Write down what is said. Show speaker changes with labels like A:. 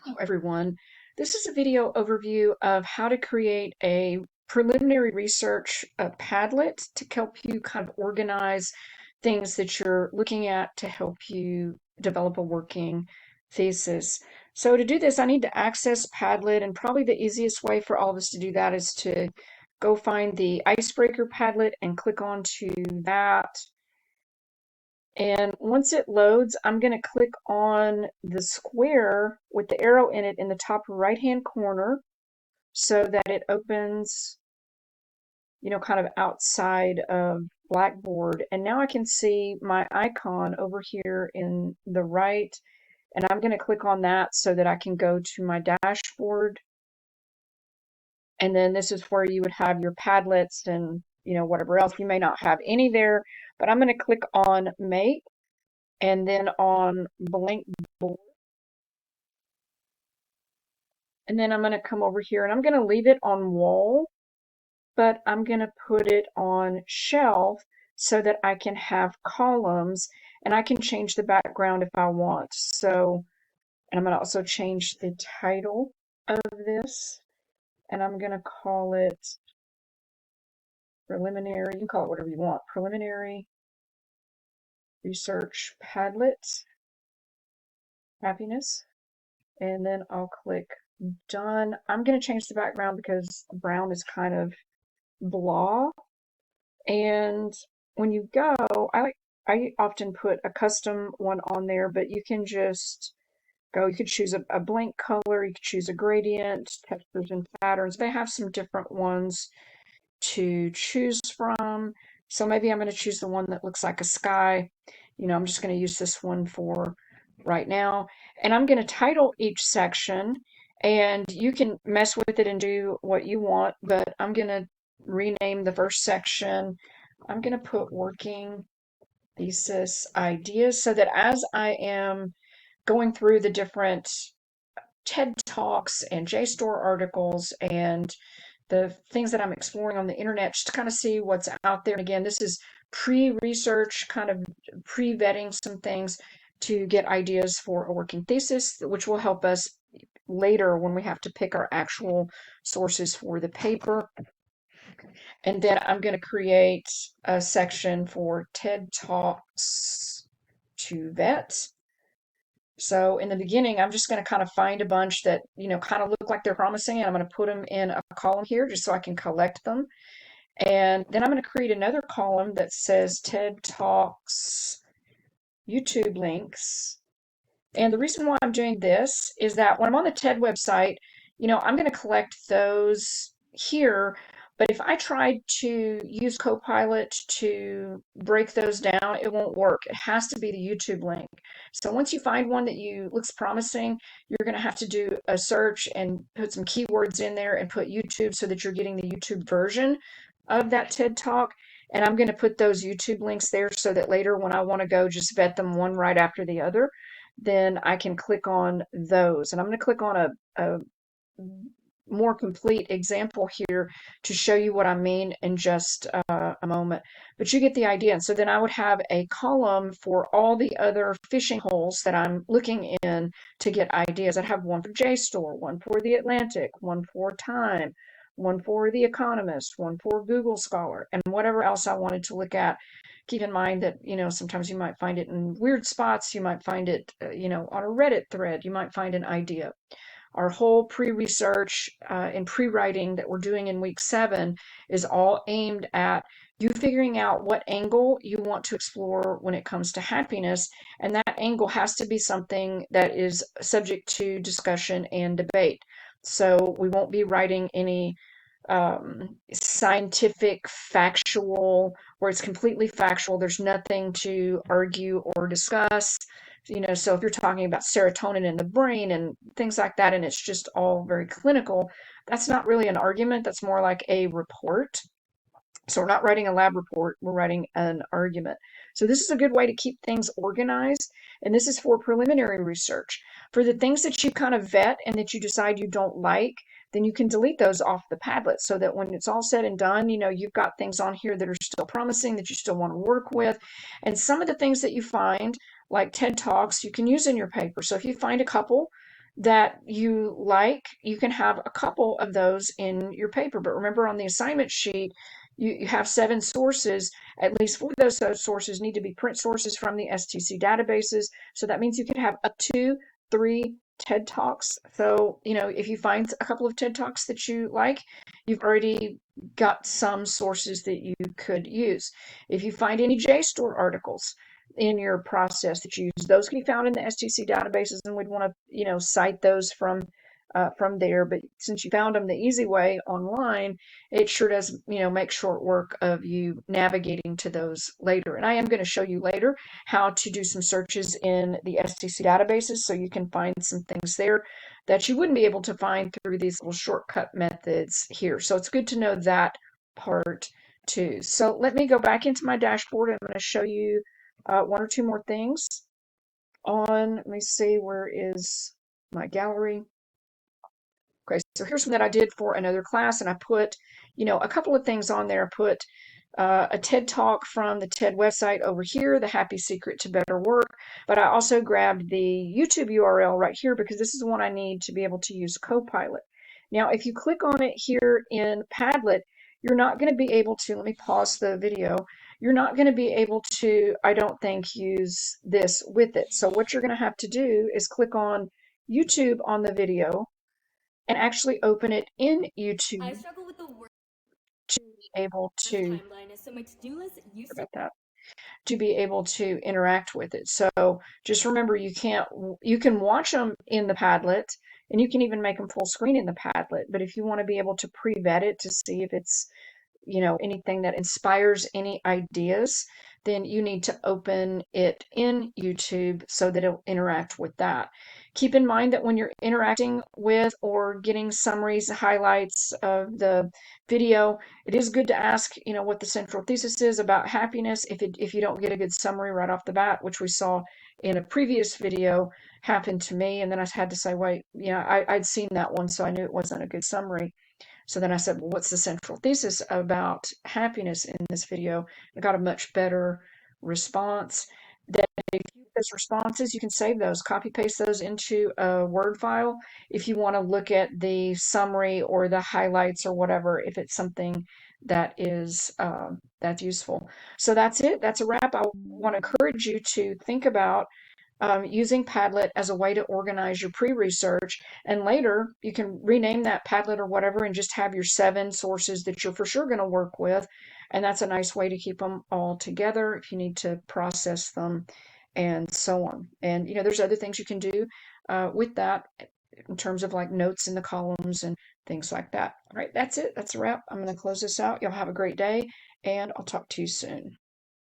A: Hello, everyone. This is a video overview of how to create a preliminary research Padlet to help you kind of organize things that you're looking at to help you develop a working thesis. So to do this, I need to access Padlet, and probably the easiest way for all of us to do that is to go find the Icebreaker Padlet and click onto that. And once it loads, I'm going to click on the square with the arrow in it in the top right-hand corner so that it opens, kind of outside of Blackboard. And now I can see my icon over here in the right, and I'm going to click on that so that I can go to my dashboard. And then this is where you would have your Padlets and, whatever else. You may not have any there, but I'm going to click on Make and then on Blank Board. And then I'm going to come over here and I'm going to leave it on wall, but I'm going to put it on shelf so that I can have columns and I can change the background if I want. So, and I'm going to also change the title of this, and I'm going to call it preliminary. You can call it whatever you want. Preliminary Research Padlet Happiness. And then I'll click done. I'm going to change the background because brown is kind of blah. And when you go, I often put a custom one on there, but you can just go. You could choose a blank color. You could choose a gradient, textures and patterns. They have some different ones to choose from. So maybe I'm going to choose the one that looks like a sky. I'm just going to use this one for right now. And I'm going to title each section, and you can mess with it and do what you want, but I'm going to rename the first section. I'm going to put working thesis ideas so that as I am going through the different TED Talks and JSTOR articles and the things that I'm exploring on the internet, just to kind of see what's out there. And again, this is pre-research, kind of pre-vetting some things to get ideas for a working thesis, which will help us later when we have to pick our actual sources for the paper. And then I'm going to create a section for TED Talks to vet. So in the beginning, I'm just going to kind of find a bunch that, kind of look like they're promising, and I'm going to put them in a column here just so I can collect them. And then I'm going to create another column that says TED Talks YouTube links. And the reason why I'm doing this is that when I'm on the TED website, I'm going to collect those here. But if I tried to use Copilot to break those down, it won't work. It has to be the YouTube link. So once you find one that looks promising, you're going to have to do a search and put some keywords in there and put YouTube so that you're getting the YouTube version of that TED Talk. And I'm going to put those YouTube links there so that later when I want to go just vet them one right after the other, then I can click on those. And I'm going to click on a more complete example here to show you what I mean in just a moment. But you get the idea. And so then I would have a column for all the other fishing holes that I'm looking in to get ideas. I'd have one for JSTOR, one for The Atlantic, one for Time, one for The Economist, one for Google Scholar, and whatever else I wanted to look at. Keep in mind that, sometimes you might find it in weird spots. You might find it, on a Reddit thread. You might find an idea. Our whole pre-research and pre-writing that we're doing in week 7 is all aimed at you figuring out what angle you want to explore when it comes to happiness. And that angle has to be something that is subject to discussion and debate. So we won't be writing any scientific, factual, where it's completely factual. There's nothing to argue or discuss. So if you're talking about serotonin in the brain and things like that, and it's just all very clinical, that's not really an argument. That's more like a report. So we're not writing a lab report, we're writing an argument. So this is a good way to keep things organized. And this is for preliminary research. For the things that you kind of vet and that you decide you don't like, then you can delete those off the Padlet so that when it's all said and done, you've got things on here that are still promising, that you still want to work with. And some of the things that you find, like TED Talks, you can use in your paper. So if you find a couple that you like, you can have a couple of those in your paper. But remember, on the assignment sheet, you have 7 sources. At least 4 of those sources need to be print sources from the STC databases. So that means you could have up to 3 TED Talks. So, if you find a couple of TED Talks that you like, you've already got some sources that you could use. If you find any JSTOR articles in your process that you use, those can be found in the STC databases, and we'd want to, cite those from there. But since you found them the easy way online, it sure does, make short work of you navigating to those later. And I am going to show you later how to do some searches in the STC databases so you can find some things there that you wouldn't be able to find through these little shortcut methods here. So it's good to know that part too. So let me go back into my dashboard. I'm going to show you 1 or 2 more things let me see, where is my gallery? Okay, so here's one that I did for another class, and I put, a couple of things on there. I put a TED Talk from the TED website over here, The Happy Secret to Better Work, but I also grabbed the YouTube URL right here because this is the one I need to be able to use Copilot. Now, if you click on it here in Padlet, you're not going to be able to, let me pause the video, you're not going to be able to, I don't think, use this with it. So what you're going to have to do is click on YouTube on the video and actually open it in YouTube to be able to, about that, to be able to interact with it. So just remember, you can watch them in the Padlet, and you can even make them full screen in the Padlet. But if you want to be able to pre-vet it to see if it's anything that inspires any ideas, then you need to open it in YouTube so that it'll interact with that. Keep in mind that when you're interacting with or getting summaries, highlights of the video, it is good to ask, what the central thesis is about happiness if you don't get a good summary right off the bat, which we saw in a previous video happened to me. And then I had to say, wait, I'd seen that one, so I knew it wasn't a good summary. So then I said, well, what's the central thesis about happiness in this video? I got a much better response. That if you get those responses, you can save those, copy paste those into a Word file if you want to look at the summary or the highlights or whatever, if it's something that is that's useful. So that's it. That's a wrap. I want to encourage you to think about using Padlet as a way to organize your pre-research, and later you can rename that Padlet or whatever and just have your 7 sources that you're for sure going to work with, and that's a nice way to keep them all together if you need to process them and so on. And there's other things you can do with that in terms of like notes in the columns and things like that. All right, that's it. That's a wrap. I'm going to close this out. Y'all have a great day, and I'll talk to you soon.